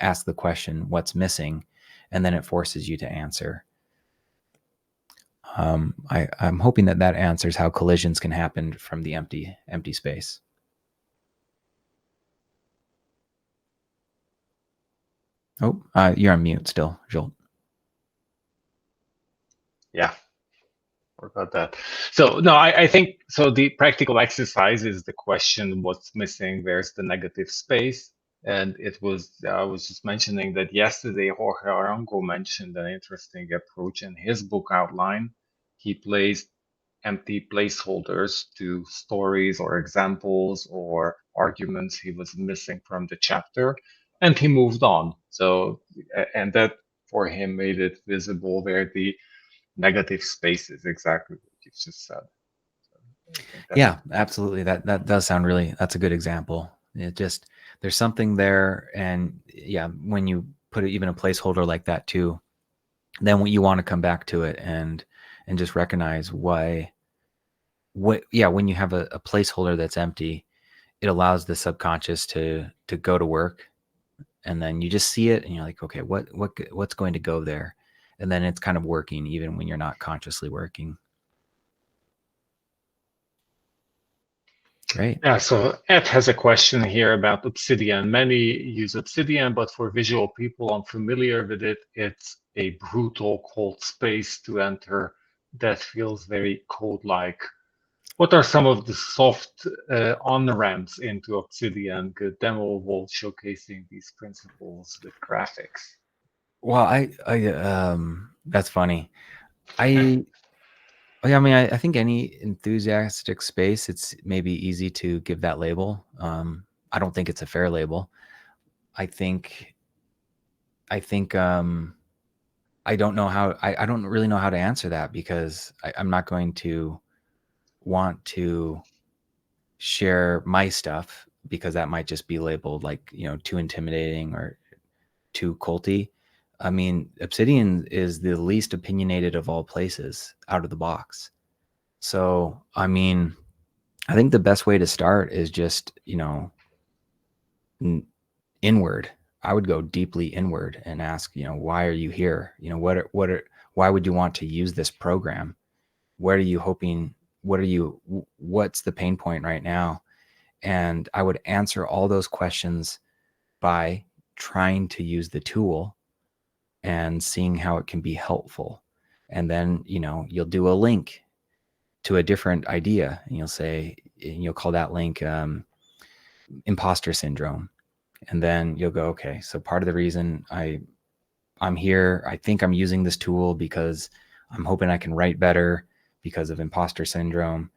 ask the question, what's missing? And then it forces you to answer. I'm hoping that answers how collisions can happen from the empty space. Oh, you're on mute still, Zsolt. Yeah, forgot that. So no, I think so. The practical exercise is the question: what's missing? Where's the negative space? And I was just mentioning that yesterday Jorge Arango mentioned an interesting approach in his book outline. He placed empty placeholders to stories or examples or arguments he was missing from the chapter, and he moved on. So, and that for him made it visible where the negative space is, exactly what you just said. So yeah, absolutely. That does sound that's a good example. It just, there's something there. And yeah, when you put even a placeholder like that too, then you want to come back to it and just recognize when you have a placeholder that's empty, it allows the subconscious to go to work. And then you just see it and you're like, okay, what's going to go there? And then it's kind of working even when you're not consciously working. Great. Yeah, so Ed has a question here about Obsidian. Many use Obsidian, but for visual people unfamiliar with it, it's a brutal cold space to enter that feels very code-like. What are some of the soft on-ramps into Obsidian? Good demo will showcasing these principles with graphics. Well, that's funny. I think any enthusiastic space, it's maybe easy to give that label. I don't think it's a fair label. I think I don't know how, I don't really know how to answer that, because I'm not going to want to share my stuff, because that might just be labeled like, too intimidating or too culty. I mean, Obsidian is the least opinionated of all places out of the box. So, I mean, I think the best way to start is just, inward. I would go deeply inward and ask, why are you here? Why would you want to use this program? What are you hoping? What's the pain point right now? And I would answer all those questions by trying to use the tool and seeing how it can be helpful. And then, you'll do a link to a different idea, and you'll call that link imposter syndrome. And then you'll go, okay, so part of the reason I'm here, I think I'm using this tool because I'm hoping I can write better because of imposter syndrome.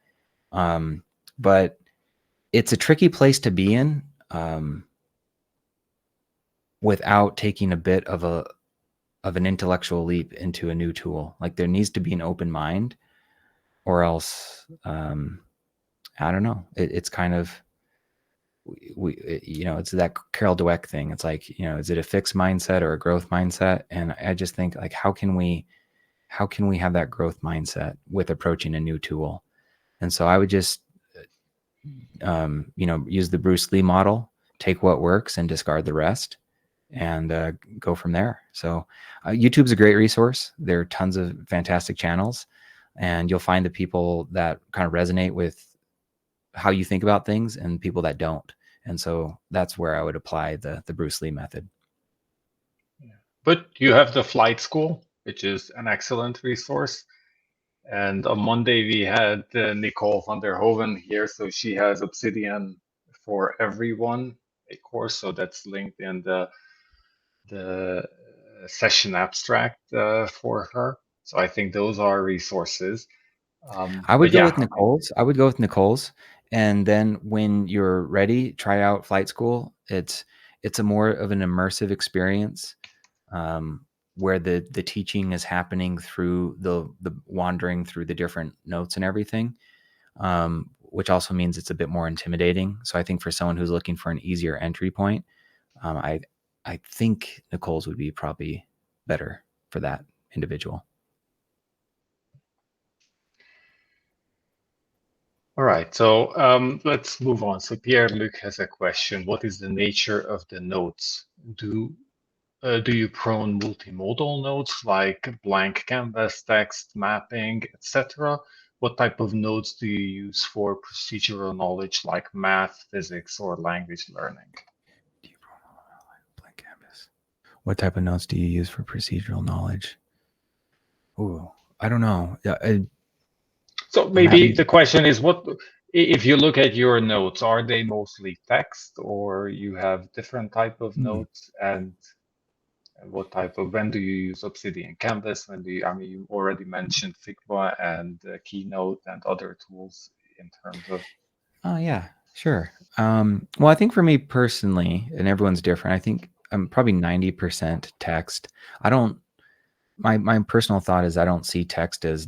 But it's a tricky place to be in without taking a bit of an intellectual leap into a new tool. Like, there needs to be an open mind, or else I don't know. It's kind of, it's that Carol Dweck thing. It's like, is it a fixed mindset or a growth mindset? And I just think, like, how can we have that growth mindset with approaching a new tool? And so I would just, use the Bruce Lee model, take what works and discard the rest, and go from there. So YouTube's a great resource. There are tons of fantastic channels, and you'll find the people that kind of resonate with how you think about things and people that don't. And so that's where I would apply the Bruce Lee method. Yeah. But you have the Flight School, which is an excellent resource. And on Monday we had Nicole van der Hoven here, so she has Obsidian for Everyone, a course. So that's linked in the session abstract for her. So I think those are resources. I would But go yeah, with Nicole's. I would go with Nicole's, and then when you're ready, try out Flight School. It's a more of an immersive experience, where the teaching is happening through the wandering through the different notes and everything, which also means it's a bit more intimidating. So I think for someone who's looking for an easier entry point, I think Nicole's would be probably better for that individual. All right, so let's move on. So Pierre-Luc has a question. What is the nature of the notes? Do you prone multimodal notes like blank canvas, text, mapping, etc.? What type of notes do you use for procedural knowledge like math, physics, or language learning? Blank canvas. What type of notes do you use for procedural knowledge? Ooh, I don't know. So maybe the question is, what if you look at your notes, are they mostly text, or you have different type of notes? And what type of, when do you use Obsidian Canvas? When do you, I mean, you already mentioned Figma and Keynote and other tools in terms of. Oh yeah, sure. Well, I think for me personally, and everyone's different, I think I'm probably 90% text. I don't, my personal thought is I don't see text as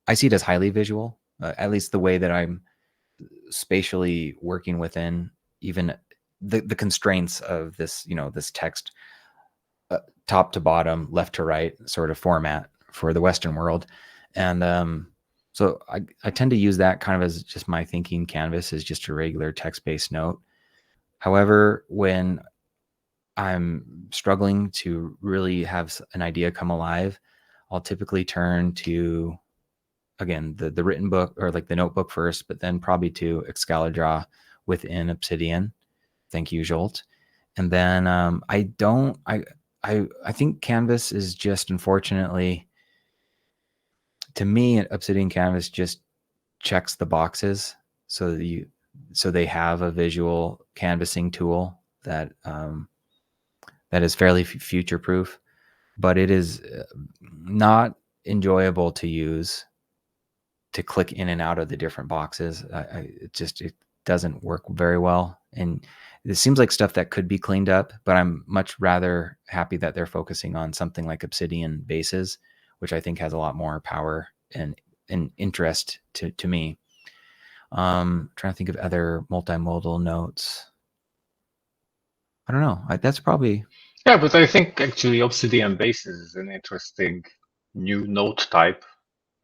I see it as highly visual, at least the way that I'm spatially working within even the constraints of this, this text, top to bottom, left to right sort of format for the Western world. And so I tend to use that kind of as just my thinking canvas, is just a regular text-based note. However, when I'm struggling to really have an idea come alive, I'll typically turn to, again, the written book, or like the notebook first, but then probably to Excalidraw within Obsidian. Thank you, Zsolt. And then I think Canvas is just, unfortunately, to me, Obsidian Canvas just checks the boxes so they have a visual canvassing tool that is fairly future proof, but it is not enjoyable to use, to click in and out of the different boxes. It doesn't work very well, and it seems like stuff that could be cleaned up, but I'm much rather happy that they're focusing on something like Obsidian Bases, which I think has a lot more power and interest to me. Trying to think of other multimodal notes. I don't know. That's probably. Yeah, but I think actually Obsidian Bases is an interesting new note type,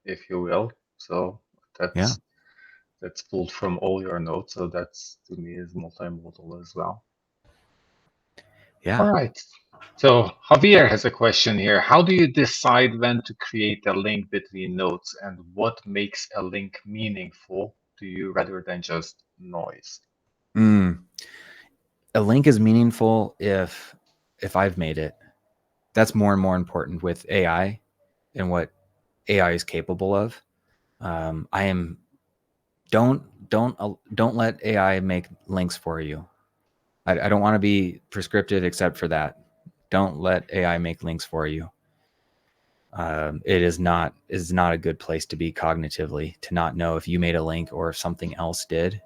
if you will. So that's pulled from all your notes. So that's, to me, is multimodal as well. Yeah. All right. So Javier has a question here. How do you decide when to create a link between notes, and what makes a link meaningful to you rather than just noise? A link is meaningful if I've made it. that's more and more important with AI and what AI is capable of. Don't let AI make links for you. I don't want to be prescriptive except for that. Don't let AI make links for you. It is not a good place to be cognitively, to not know if you made a link or if something else did,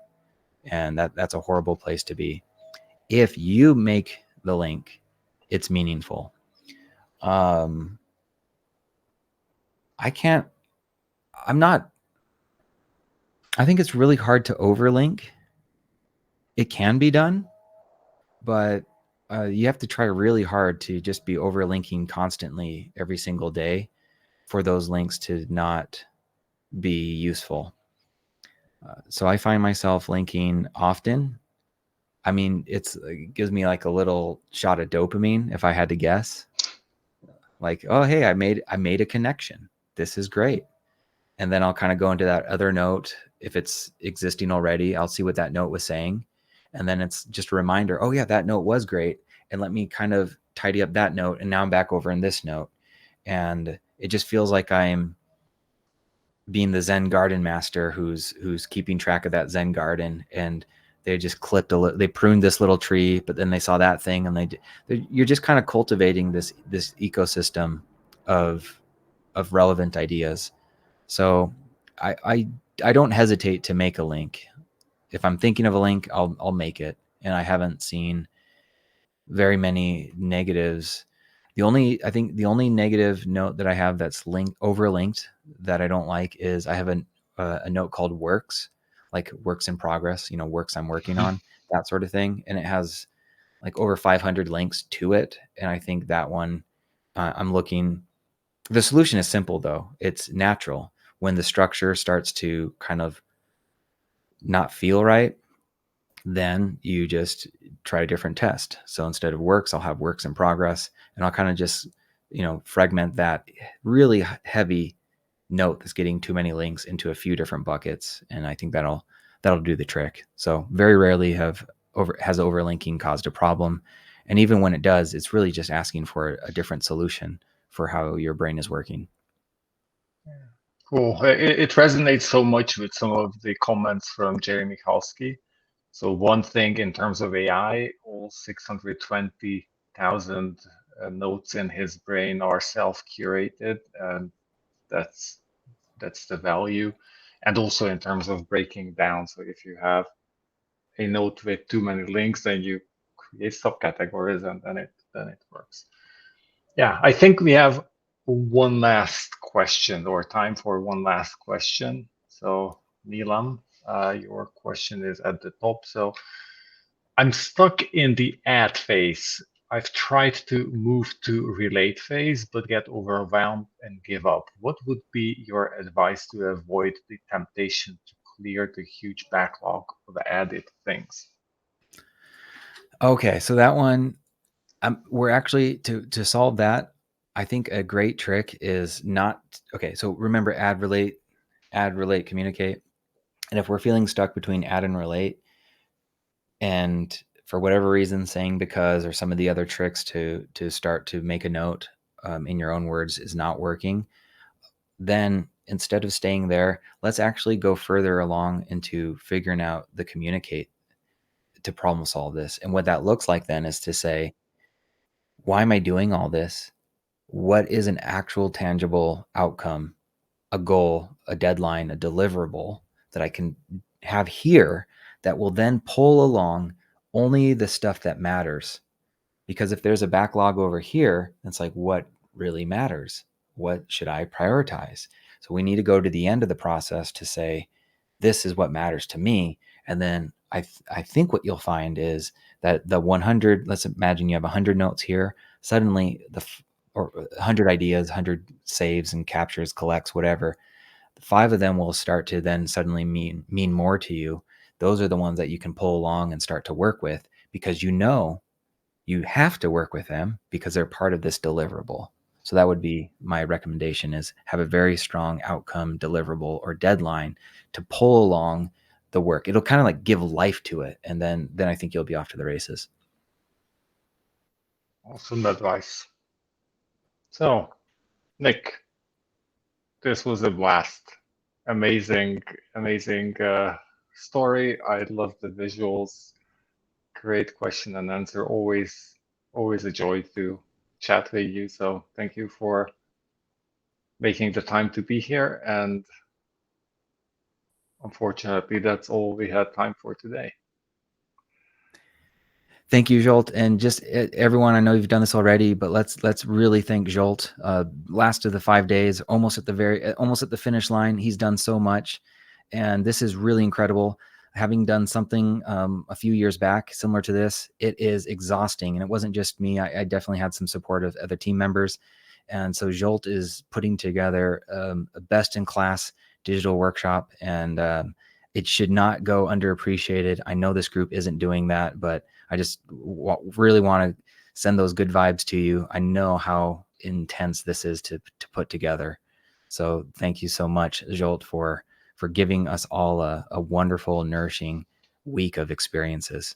and that's a horrible place to be. If you make the link, it's meaningful. I think it's really hard to overlink. It can be done, but you have to try really hard to just be overlinking constantly every single day for those links to not be useful. So I find myself linking often. I mean, it gives me like a little shot of dopamine if I had to guess. Like, oh, hey, I made a connection. This is great. And then I'll kind of go into that other note. If it's existing already, I'll see what that note was saying. And then it's just a reminder, oh yeah, that note was great. And let me kind of tidy up that note. And now I'm back over in this note. And it just feels like I'm being the Zen garden master who's keeping track of that Zen garden. And they just they pruned this little tree, but then they saw that thing, and you're just kind of cultivating this ecosystem of relevant ideas. So I don't hesitate to make a link. If I'm thinking of a link, I'll make it. And I haven't seen very many negatives. I think the only negative note that I have that's overlinked that I don't like is I have a note called works, like works in progress, works I'm working on, that sort of thing. And it has like over 500 links to it. And I think that one, the solution is simple though. It's natural. When the structure starts to kind of not feel right, then you just try a different test. So instead of works, I'll have works in progress, and I'll kind of just, fragment that really heavy note that's getting too many links into a few different buckets. And I think that'll do the trick. So very rarely has overlinking caused a problem. And even when it does, it's really just asking for a different solution for how your brain is working. Cool. It resonates so much with some of the comments from Jerry Michalski. So one thing in terms of AI, all 620,000 notes in his brain are self-curated, and that's the value. And also in terms of breaking down. So if you have a note with too many links, then you create subcategories, and then it works. Yeah, I think we have one last question, or time for one last question. So Neelam, your question is at the top. So I'm stuck in the add phase. I've tried to move to relate phase, but get overwhelmed and give up. What would be your advice to avoid the temptation to clear the huge backlog of added things? Okay, so that one, we're actually to solve that. I think a great trick is not okay. So remember, add, relate, communicate. And if we're feeling stuck between add and relate, and for whatever reason, saying because or some of the other tricks to start to make a note in your own words is not working, then instead of staying there, let's actually go further along into figuring out the communicate to problem solve this. And what that looks like then is to say, why am I doing all this? What is an actual tangible outcome, a goal, a deadline, a deliverable that I can have here that will then pull along only the stuff that matters? Because if there's a backlog over here, it's like, what really matters? What should I prioritize? So we need to go to the end of the process to say, this is what matters to me. And then I think what you'll find is that the 100, let's imagine you have 100 notes here. Suddenly or 100 ideas, 100 saves and captures, collects, whatever. 5 of them will start to then suddenly mean more to you. Those are the ones that you can pull along and start to work with, because you have to work with them because they're part of this deliverable. So that would be my recommendation, is have a very strong outcome deliverable or deadline to pull along the work. It'll kind of like give life to it. And then I think you'll be off to the races. Awesome advice. So, Nick, this was a blast. Amazing, amazing story. I love the visuals. Great question and answer. Always a joy to chat with you. So thank you for making the time to be here. And unfortunately, that's all we had time for today. Thank you, Zsolt, and just everyone. I know you've done this already, but let's really thank Zsolt. Last of the 5 days, almost at the finish line. He's done so much, and this is really incredible. Having done something a few years back similar to this, it is exhausting, and it wasn't just me. I definitely had some support of other team members, and so Zsolt is putting together a best-in-class digital workshop, and it should not go underappreciated. I know this group isn't doing that, but I just really want to send those good vibes to you. I know how intense this is to put together. So thank you so much, Zsolt, for giving us all a wonderful, nourishing week of experiences.